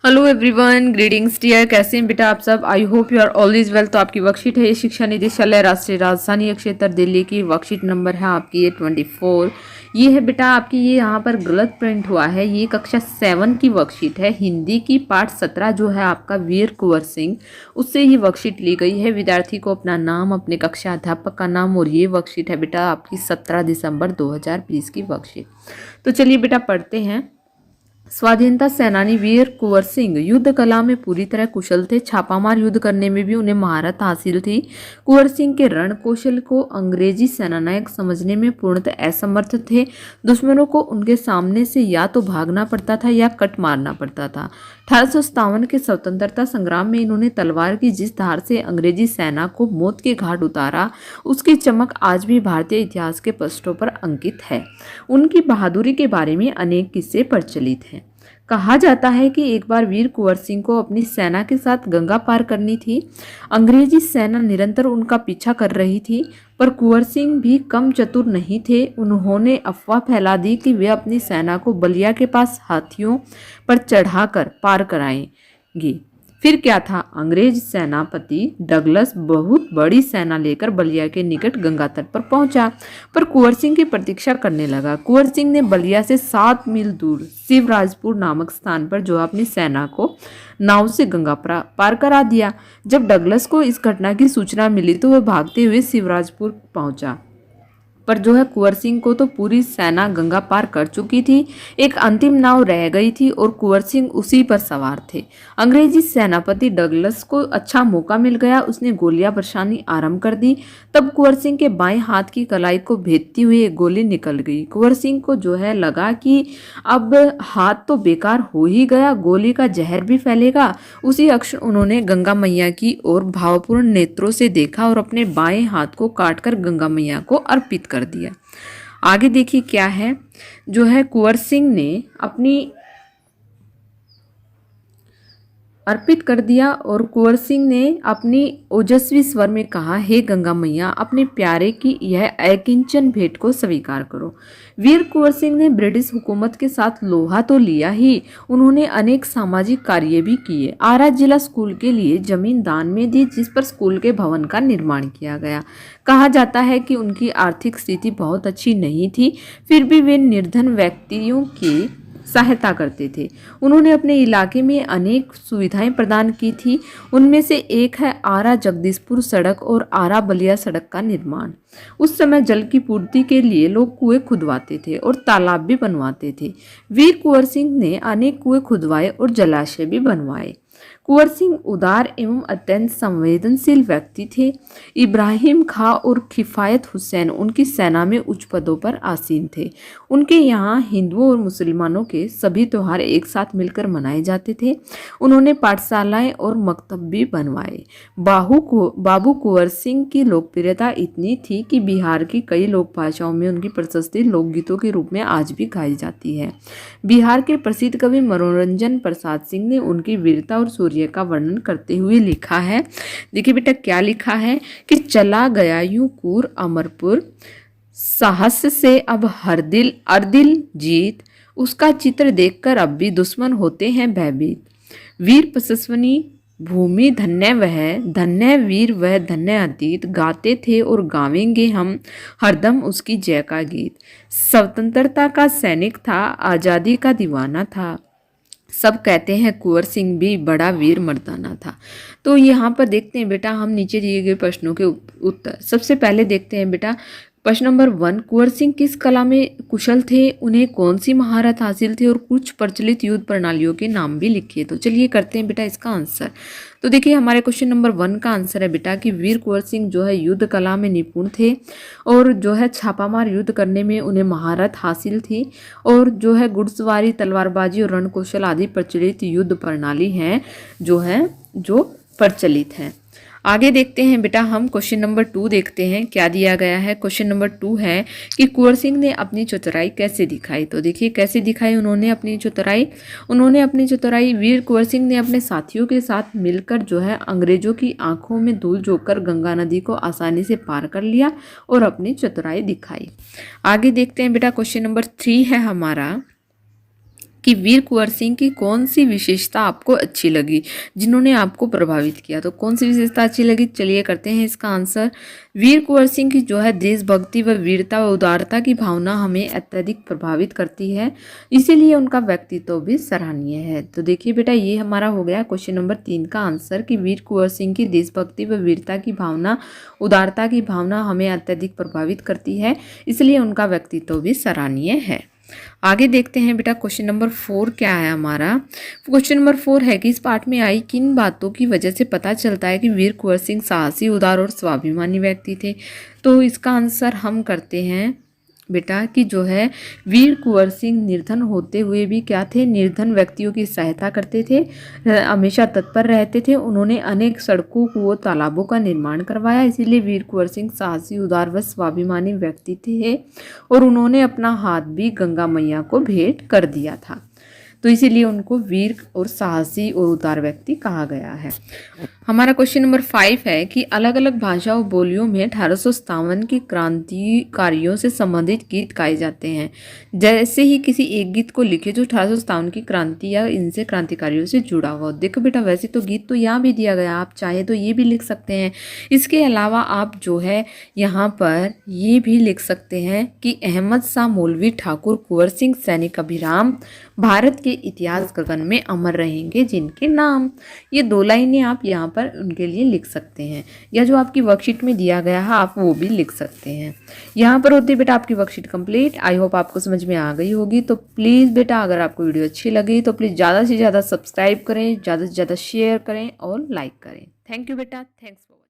Hello everyone, greetings dear. कैसे हैं बेटा आप सब? I hope you are always well. तो आपकी वर्कशीट है ये शिक्षा निदेशालय राष्ट्रीय राजधानी क्षेत्र दिल्ली की। वर्कशीट नंबर है आपकी ये 24। ये है बेटा आपकी, ये यहाँ पर गलत प्रिंट हुआ है। ये कक्षा 7 की वर्कशीट है, हिंदी की पाठ 17 जो है आपका वीर कुंवर सिंह, उससे ये वर्कशीट ली गई है। विद्यार्थी को अपना नाम, अपने कक्षा अध्यापक का नाम, और ये वर्कशीट है बेटा आपकी 17 दिसंबर 2020 की वर्कशीट। तो चलिए बेटा पढ़ते हैं। स्वाधीनता सेनानी वीर कुंवर सिंह युद्ध कला में पूरी तरह कुशल थे। छापामार युद्ध करने में भी उन्हें महारत हासिल थी। कुंवर सिंह के रण कौशल को अंग्रेजी सेनानायक समझने में पूर्णतः असमर्थ थे। दुश्मनों को उनके सामने से या तो भागना पड़ता था या कट मारना पड़ता था। 1857 के स्वतंत्रता संग्राम में इन्होंने तलवार की जिस धार से अंग्रेजी सेना को मौत के घाट उतारा, उसकी चमक आज भी भारतीय इतिहास के पृष्ठों पर अंकित है। उनकी बहादुरी के बारे में अनेक किस्से प्रचलित हैं। कहा जाता है कि एक बार वीर कुंवर सिंह को अपनी सेना के साथ गंगा पार करनी थी। अंग्रेजी सेना निरंतर उनका पीछा कर रही थी, पर कुंवर सिंह भी कम चतुर नहीं थे। उन्होंने अफवाह फैला दी कि वे अपनी सेना को बलिया के पास हाथियों पर चढ़ाकर पार कराएंगे। फिर क्या था, अंग्रेज सेनापति डगलस बहुत बड़ी सेना लेकर बलिया के निकट गंगा तट पर पहुंचा, पर कुंवर सिंह की प्रतीक्षा करने लगा। कुंवर सिंह ने बलिया से 7 मील दूर शिवराजपुर नामक स्थान पर जो अपनी सेना को नाव से गंगा पार करा दिया। जब डगलस को इस घटना की सूचना मिली तो वह भागते हुए शिवराजपुर पहुंचा, पर जो है कुंवर सिंह को तो पूरी सेना गंगा पार कर चुकी थी। एक अंतिम नाव रह गई थी और कुंवर सिंह उसी पर सवार थे। अंग्रेजी सेनापति डगलस को अच्छा मौका मिल गया। उसने गोलियां बरसानी आरंभ कर दी। तब कुंवर सिंह के बाएं हाथ की कलाई को भेदती हुई एक गोली निकल गई। कुंवर सिंह को जो है लगा कि अब हाथ तो बेकार हो ही गया, गोली का जहर भी फैलेगा। उसी क्षण उन्होंने गंगा मैया की ओर भावपूर्ण नेत्रों से देखा और अपने बाएं हाथ को काटकर गंगा मैया को अर्पित कर दिया। आगे देखिए क्या है, जो है कुंवर सिंह ने अपनी अर्पित कर दिया और कुंवर सिंह ने अपनी ओजस्वी स्वर में कहा, हे गंगा मैया, अपने प्यारे की यह अकिंचन भेंट को स्वीकार करो। वीर कुंवर सिंह ने ब्रिटिश हुकूमत के साथ लोहा तो लिया ही, उन्होंने अनेक सामाजिक कार्य भी किए। आरा जिला स्कूल के लिए जमीन दान में दी, जिस पर स्कूल के भवन का निर्माण किया गया। कहा जाता है कि उनकी आर्थिक स्थिति बहुत अच्छी नहीं थी, फिर भी वे निर्धन व्यक्तियों की सहायता करते थे। उन्होंने अपने इलाके में अनेक सुविधाएं प्रदान की थी। उनमें से एक है आरा जगदीशपुर सड़क और आरा बलिया सड़क का निर्माण। उस समय जल की पूर्ति के लिए लोग कुएं खुदवाते थे और तालाब भी बनवाते थे। वीर कुंवर सिंह ने अनेक कुएं खुदवाए और जलाशय भी बनवाए। कुंवर सिंह उदार एवं अत्यंत संवेदनशील व्यक्ति थे। इब्राहिम खां और किफायत हुसैन उनकी सेना में उच्च पदों पर आसीन थे। उनके यहाँ हिंदुओं और मुसलमानों के सभी त्योहार एक साथ मिलकर मनाए जाते थे। उन्होंने पाठशालाएं और मकतब भी बनवाए। बाबू कुंवर सिंह की लोकप्रियता इतनी थी कि बिहार की कई लोक भाषाओं में उनकी प्रशस्ति लोकगीतों के रूप में आज भी गाई जाती है। बिहार के प्रसिद्ध कवि मनोरंजन प्रसाद सिंह ने उनकी वीरता और शौर्य का वर्णन करते हुए लिखा है। देखिए बेटा क्या लिखा है कि चला गया यूं कूर अमरपुर, साहस से अब हर दिल अरदिल जीत, उसका चित्र देखकर अब भी दुश्मन होते हैं भयभीत। वीर पसस्वनी भूमि धन्य वह, धन्य वीर वह धन्य अतीत, गाते थे और गावेंगे हम हरदम उसकी जय का गीत। स्वतंत्रता का सैनिक था, आज़ादी का दीवाना था, सब कहते हैं कुंवर सिंह भी बड़ा वीर मर्दाना था। तो यहाँ पर देखते हैं बेटा हम नीचे दिए गए प्रश्नों के उत्तर। सबसे पहले देखते हैं बेटा प्रश्न नंबर 1, कुंवर सिंह किस कला में कुशल थे, उन्हें कौन सी महारत हासिल थी और कुछ प्रचलित युद्ध प्रणालियों के नाम भी लिखिए। तो चलिए करते हैं बेटा इसका आंसर। तो देखिए हमारे क्वेश्चन नंबर 1 का आंसर है बेटा कि वीर कुंवर सिंह जो है युद्ध कला में निपुण थे और जो है छापामार युद्ध करने में उन्हें महारत हासिल थी, और जो है घुड़सवारी, तलवारबाजी और रणकौशल आदि प्रचलित युद्ध प्रणाली हैं जो प्रचलित हैं। आगे देखते हैं बेटा हम क्वेश्चन नंबर 2 देखते हैं क्या दिया गया है। क्वेश्चन नंबर 2 है कि कुंवर सिंह ने अपनी चतुराई कैसे दिखाई। तो देखिए कैसे दिखाई उन्होंने अपनी चतुराई। वीर कुंवर सिंह ने अपने साथियों के साथ मिलकर जो है अंग्रेजों की आंखों में धूल झोंककर गंगा नदी को आसानी से पार कर लिया और अपनी चतुराई दिखाई। आगे देखते हैं बेटा क्वेश्चन नंबर 3 है हमारा कि वीर कुंवर सिंह की कौन सी विशेषता आपको अच्छी लगी, जिन्होंने आपको प्रभावित किया। तो कौन सी विशेषता अच्छी लगी, चलिए करते हैं इसका आंसर। वीर कुंवर सिंह की जो है देशभक्ति व वीरता व उदारता की भावना हमें अत्यधिक प्रभावित करती है, इसीलिए उनका व्यक्तित्व भी सराहनीय है। तो देखिए बेटा, ये हमारा हो गया क्वेश्चन नंबर 3 का आंसर कि वीर कुंवर सिंह की देशभक्ति व वीरता की भावना, उदारता की भावना हमें अत्यधिक प्रभावित करती है, इसलिए उनका व्यक्तित्व भी सराहनीय है। आगे देखते हैं बेटा, क्वेश्चन नंबर 4 क्या है हमारा। क्वेश्चन नंबर 4 है कि इस पाठ में आई किन बातों की वजह से पता चलता है कि वीर कुंवर सिंह साहसी, उदार और स्वाभिमानी व्यक्ति थे। तो इसका आंसर हम करते हैं बेटा कि जो है वीर कुंवर सिंह निर्धन होते हुए भी क्या थे, निर्धन व्यक्तियों की सहायता करते थे, हमेशा तत्पर रहते थे। उन्होंने अनेक सड़कों, कुओं, तालाबों का निर्माण करवाया, इसीलिए वीर कुंवर सिंह साहसी, उदार व स्वाभिमानी व्यक्ति थे और उन्होंने अपना हाथ भी गंगा मैया को भेंट कर दिया था। तो इसीलिए उनको वीर और साहसी और उदार व्यक्ति कहा गया है। हमारा क्वेश्चन नंबर 5 है कि अलग अलग भाषा और बोलियों में 1857 की क्रांतिकारियों से संबंधित गीत गाए जाते हैं। जैसे ही किसी एक गीत को लिखे जो 1857 की क्रांति या इनसे क्रांतिकारियों से जुड़ा हुआ। देखो बेटा, वैसे तो गीत तो यहाँ भी दिया गया, आप चाहे तो ये भी लिख सकते हैं। इसके अलावा आप जो है यहाँ पर ये भी लिख सकते हैं कि अहमद शाह मौलवी ठाकुर कुंवर सिंह सैनिक अभिराम भारत के इतिहास गगन में अमर रहेंगे जिनके नाम। ये 2 लाइनें आप यहाँ पर उनके लिए लिख सकते हैं, या जो आपकी वर्कशीट में दिया गया है आप वो भी लिख सकते हैं। यहाँ पर होती है बेटा आपकी वर्कशीट कंप्लीट। आई होप आपको समझ में आ गई होगी। तो प्लीज़ बेटा, अगर आपको वीडियो अच्छी लगी तो प्लीज़ ज़्यादा से ज़्यादा सब्सक्राइब करें, ज़्यादा से ज़्यादा शेयर करें और लाइक करें। थैंक यू बेटा, थैंक्स फॉर